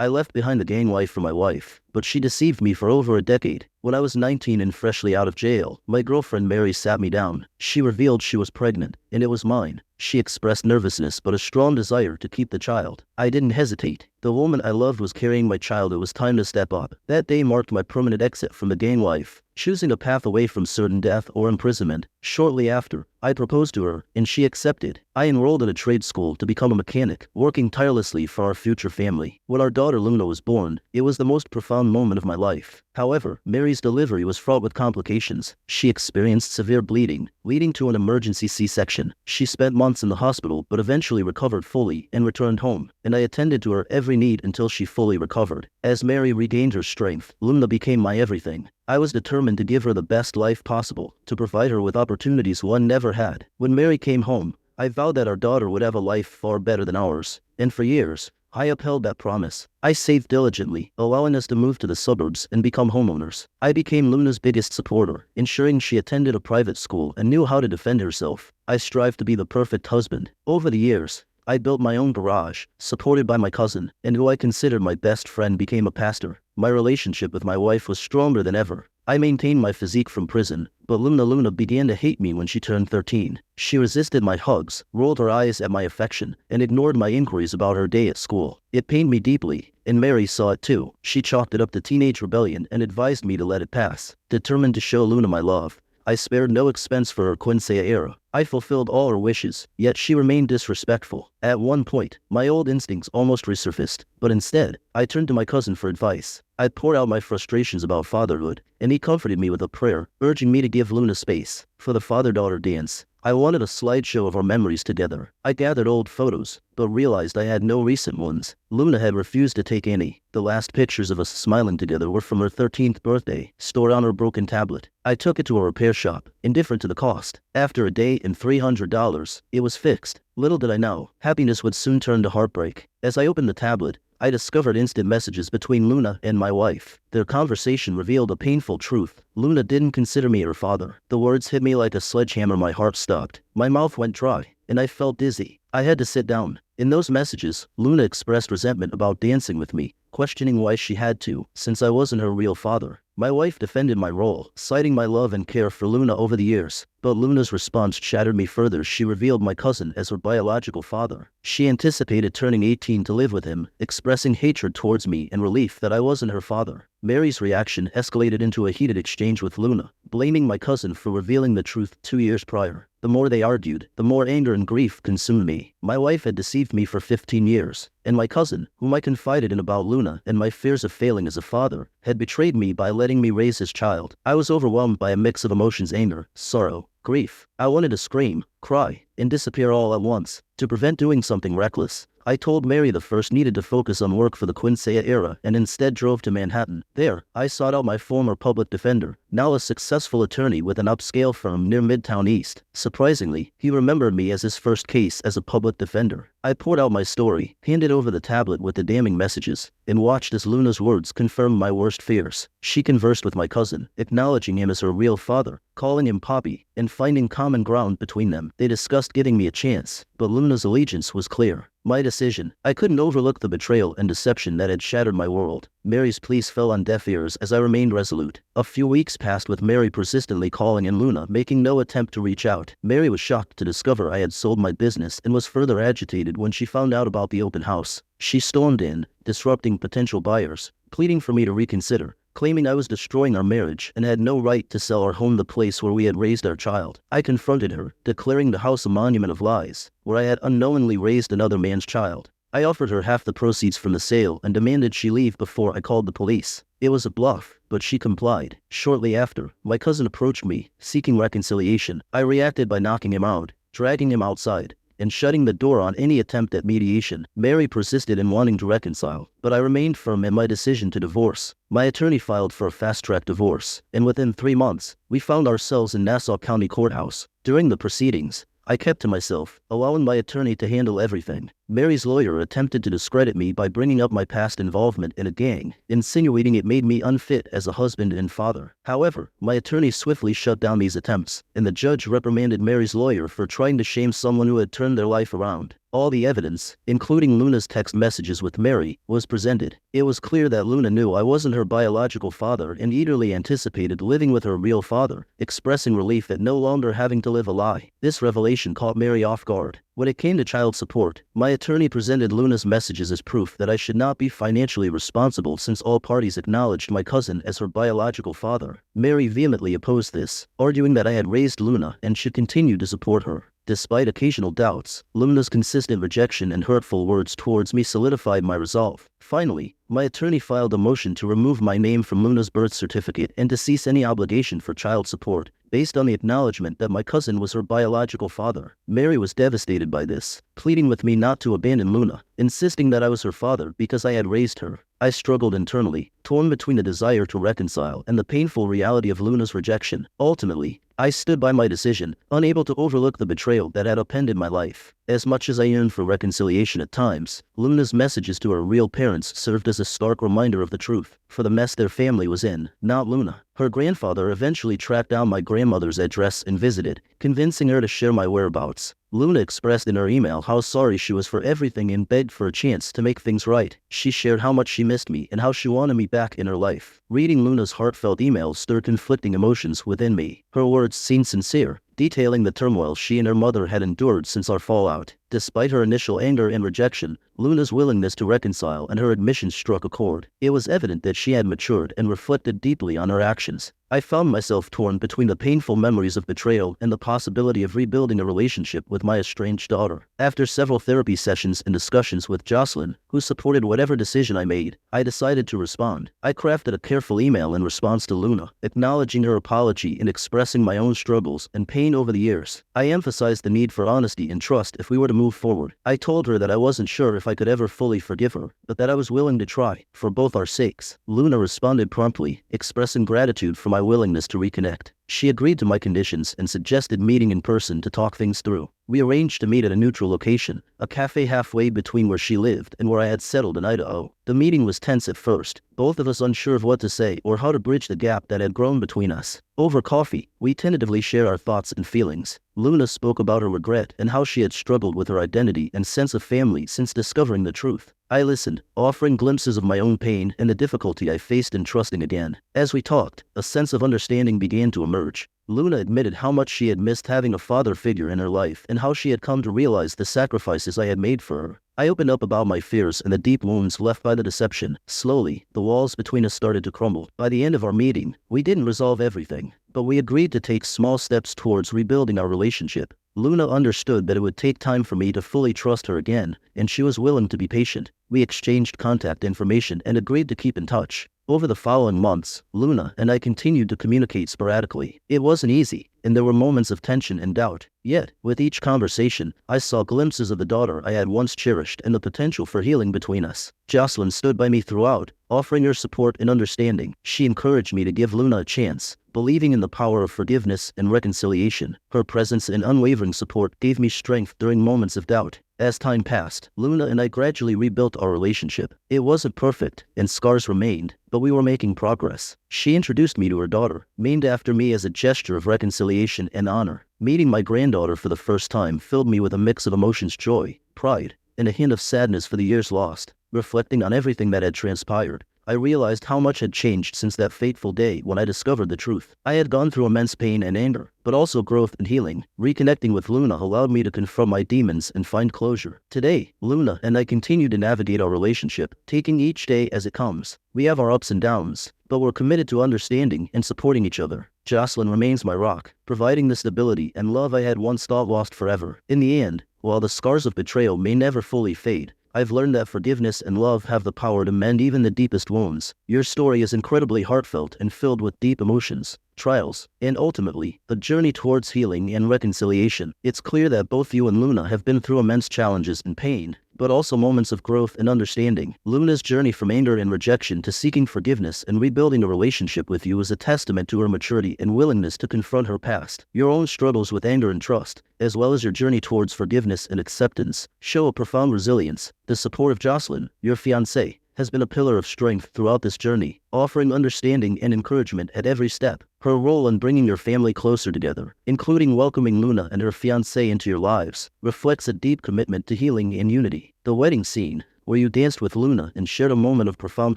I left behind the gang life for my wife, but she deceived me for over a decade. When I was 19 and freshly out of jail, my girlfriend Mary sat me down. She revealed she was pregnant, and it was mine. She expressed nervousness but a strong desire to keep the child. I didn't hesitate. The woman I loved was carrying my child. It was time to step up. That day marked my permanent exit from the gang life, choosing a path away from certain death or imprisonment. Shortly after, I proposed to her, and she accepted. I enrolled at a trade school to become a mechanic, working tirelessly for our future family. When our daughter Luna was born, it was the most profound moment of my life. However, Mary's delivery was fraught with complications. She experienced severe bleeding, leading to an emergency C-section. She spent months in the hospital but eventually recovered fully and returned home, and I attended to her every need until she fully recovered. As Mary regained her strength, Luna became my everything. I was determined to give her the best life possible, to provide her with opportunities one never had. When Mary came home, I vowed that our daughter would have a life far better than ours, and for years, I upheld that promise. I saved diligently, allowing us to move to the suburbs and become homeowners. I became Luna's biggest supporter, ensuring she attended a private school and knew how to defend herself. I strived to be the perfect husband. Over the years, I built my own garage, supported by my cousin, and who I considered my best friend became a pastor. My relationship with my wife was stronger than ever. I maintained my physique from prison, but Luna began to hate me when she turned 13. She resisted my hugs, rolled her eyes at my affection, and ignored my inquiries about her day at school. It pained me deeply, and Mary saw it too. She chalked it up to teenage rebellion and advised me to let it pass. Determined to show Luna my love, I spared no expense for her Quincea era. I fulfilled all her wishes, yet she remained disrespectful. At one point, my old instincts almost resurfaced, but instead, I turned to my cousin for advice. I poured out my frustrations about fatherhood, and he comforted me with a prayer, urging me to give Luna space. For the father-daughter dance, I wanted a slideshow of our memories together. I gathered old photos, but realized I had no recent ones. Luna had refused to take any. The last pictures of us smiling together were from her 13th birthday, stored on her broken tablet. I took it to a repair shop, indifferent to the cost. After a day and $300, it was fixed. Little did I know, happiness would soon turn to heartbreak. As I opened the tablet, I discovered instant messages between Luna and my wife. Their conversation revealed a painful truth. Luna didn't consider me her father. The words hit me like a sledgehammer. My heart stopped. My mouth went dry, and I felt dizzy. I had to sit down. In those messages, Luna expressed resentment about dancing with me, questioning why she had to, since I wasn't her real father. My wife defended my role, citing my love and care for Luna over the years. But Luna's response shattered me further. She revealed my cousin as her biological father. She anticipated turning 18 to live with him, expressing hatred towards me and relief that I wasn't her father. Mary's reaction escalated into a heated exchange with Luna, blaming my cousin for revealing the truth 2 years prior. The more they argued, the more anger and grief consumed me. My wife had deceived me for 15 years, and my cousin, whom I confided in about Luna and my fears of failing as a father, had betrayed me by letting me raise his child. I was overwhelmed by a mix of emotions: anger, sorrow, grief. I wanted to scream, cry, and disappear all at once. To prevent doing something reckless, I told Mary the first needed to focus on work for the Quincea era and instead drove to Manhattan. There, I sought out my former public defender, now a successful attorney with an upscale firm near Midtown East. Surprisingly, he remembered me as his first case as a public defender. I poured out my story, handed over the tablet with the damning messages, and watched as Luna's words confirmed my worst fears. She conversed with my cousin, acknowledging him as her real father, calling him Poppy, and finding common ground between them. They discussed giving me a chance, but Luna's allegiance was clear. My decision. I couldn't overlook the betrayal and deception that had shattered my world. Mary's pleas fell on deaf ears as I remained resolute. A few weeks passed with Mary persistently calling and Luna making no attempt to reach out. Mary was shocked to discover I had sold my business and was further agitated when she found out about the open house. She stormed in, disrupting potential buyers, pleading for me to reconsider, claiming I was destroying our marriage and had no right to sell our home, the place where we had raised our child. I confronted her, declaring the house a monument of lies, where I had unknowingly raised another man's child. I offered her half the proceeds from the sale and demanded she leave before I called the police. It was a bluff, but she complied. Shortly after, my cousin approached me, seeking reconciliation. I reacted by knocking him out, dragging him outside, and shutting the door on any attempt at mediation. Mary persisted in wanting to reconcile, but I remained firm in my decision to divorce. My attorney filed for a fast-track divorce, and within 3 months, we found ourselves in Nassau County Courthouse. During the proceedings, I kept to myself, allowing my attorney to handle everything. Mary's lawyer attempted to discredit me by bringing up my past involvement in a gang, insinuating it made me unfit as a husband and father. However, my attorney swiftly shut down these attempts, and the judge reprimanded Mary's lawyer for trying to shame someone who had turned their life around. All the evidence, including Luna's text messages with Mary, was presented. It was clear that Luna knew I wasn't her biological father and eagerly anticipated living with her real father, expressing relief at no longer having to live a lie. This revelation caught Mary off guard. When it came to child support, my attorney presented Luna's messages as proof that I should not be financially responsible since all parties acknowledged my cousin as her biological father. Mary vehemently opposed this, arguing that I had raised Luna and should continue to support her. Despite occasional doubts, Luna's consistent rejection and hurtful words towards me solidified my resolve. Finally, my attorney filed a motion to remove my name from Luna's birth certificate and to cease any obligation for child support, based on the acknowledgement that my cousin was her biological father. Mary was devastated by this, pleading with me not to abandon Luna, insisting that I was her father because I had raised her. I struggled internally, torn between the desire to reconcile and the painful reality of Luna's rejection. Ultimately, I stood by my decision, unable to overlook the betrayal that had upended my life. As much as I yearned for reconciliation at times, Luna's messages to her real parents served as a stark reminder of the truth, for the mess their family was in, not Luna. Her grandfather eventually tracked down my grandmother's address and visited, convincing her to share my whereabouts. Luna expressed in her email how sorry she was for everything and begged for a chance to make things right. She shared how much she missed me and how she wanted me back in her life. Reading Luna's heartfelt email stirred conflicting emotions within me. Her words seemed sincere, detailing the turmoil she and her mother had endured since our fallout. Despite her initial anger and rejection, Luna's willingness to reconcile and her admission struck a chord. It was evident that she had matured and reflected deeply on her actions. I found myself torn between the painful memories of betrayal and the possibility of rebuilding a relationship with my estranged daughter. After several therapy sessions and discussions with Jocelyn, who supported whatever decision I made, I decided to respond. I crafted a careful email in response to Luna, acknowledging her apology and expressing my own struggles and pain over the years. I emphasized the need for honesty and trust if we were to move forward. I told her that I wasn't sure if I could ever fully forgive her, but that I was willing to try, for both our sakes. Luna responded promptly, expressing gratitude for my willingness to reconnect. She agreed to my conditions and suggested meeting in person to talk things through. We arranged to meet at a neutral location, a cafe halfway between where she lived and where I had settled in Idaho. The meeting was tense at first, both of us unsure of what to say or how to bridge the gap that had grown between us. Over coffee, we tentatively shared our thoughts and feelings. Luna spoke about her regret and how she had struggled with her identity and sense of family since discovering the truth. I listened, offering glimpses of my own pain and the difficulty I faced in trusting again. As we talked, a sense of understanding began to emerge. Luna admitted how much she had missed having a father figure in her life and how she had come to realize the sacrifices I had made for her. I opened up about my fears and the deep wounds left by the deception. Slowly, the walls between us started to crumble. By the end of our meeting, we didn't resolve everything, but we agreed to take small steps towards rebuilding our relationship. Luna understood that it would take time for me to fully trust her again, and she was willing to be patient. We exchanged contact information and agreed to keep in touch. Over the following months, Luna and I continued to communicate sporadically. It wasn't easy, and there were moments of tension and doubt. Yet, with each conversation, I saw glimpses of the daughter I had once cherished and the potential for healing between us. Jocelyn stood by me throughout, offering her support and understanding. She encouraged me to give Luna a chance, believing in the power of forgiveness and reconciliation. Her presence and unwavering support gave me strength during moments of doubt. As time passed, Luna and I gradually rebuilt our relationship. It wasn't perfect, and scars remained, but we were making progress. She introduced me to her daughter, named after me as a gesture of reconciliation and honor. Meeting my granddaughter for the first time filled me with a mix of emotions: joy, pride, and a hint of sadness for the years lost. Reflecting on everything that had transpired, I realized how much had changed since that fateful day when I discovered the truth. I had gone through immense pain and anger, but also growth and healing. Reconnecting with Luna allowed me to confront my demons and find closure. Today, Luna and I continue to navigate our relationship, taking each day as it comes. We have our ups and downs, but we're committed to understanding and supporting each other. Jocelyn remains my rock, providing the stability and love I had once thought lost forever. In the end, while the scars of betrayal may never fully fade, I've learned that forgiveness and love have the power to mend even the deepest wounds. Your story is incredibly heartfelt and filled with deep emotions, trials, and ultimately, a journey towards healing and reconciliation. It's clear that both you and Luna have been through immense challenges and pain, but but also moments of growth and understanding. Luna's journey from anger and rejection to seeking forgiveness and rebuilding a relationship with you is a testament to her maturity and willingness to confront her past. Your own struggles with anger and trust, as well as your journey towards forgiveness and acceptance, show a profound resilience. The support of Jocelyn, your fiancée, has been a pillar of strength throughout this journey, offering understanding and encouragement at every step. Her role in bringing your family closer together, including welcoming Luna and her fiancé into your lives, reflects a deep commitment to healing and unity. The wedding scene, where you danced with Luna and shared a moment of profound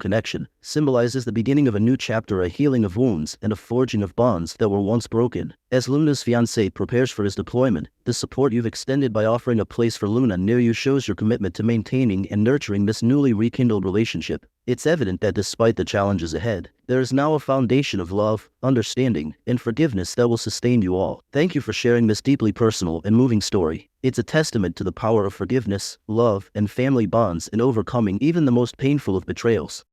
connection, symbolizes the beginning of a new chapter, a healing of wounds and a forging of bonds that were once broken. As Luna's fiancé prepares for his deployment, the support you've extended by offering a place for Luna near you shows your commitment to maintaining and nurturing this newly rekindled relationship. It's evident that despite the challenges ahead, there is now a foundation of love, understanding, and forgiveness that will sustain you all. Thank you for sharing this deeply personal and moving story. It's a testament to the power of forgiveness, love, and family bonds in overcoming even the most painful of betrayals.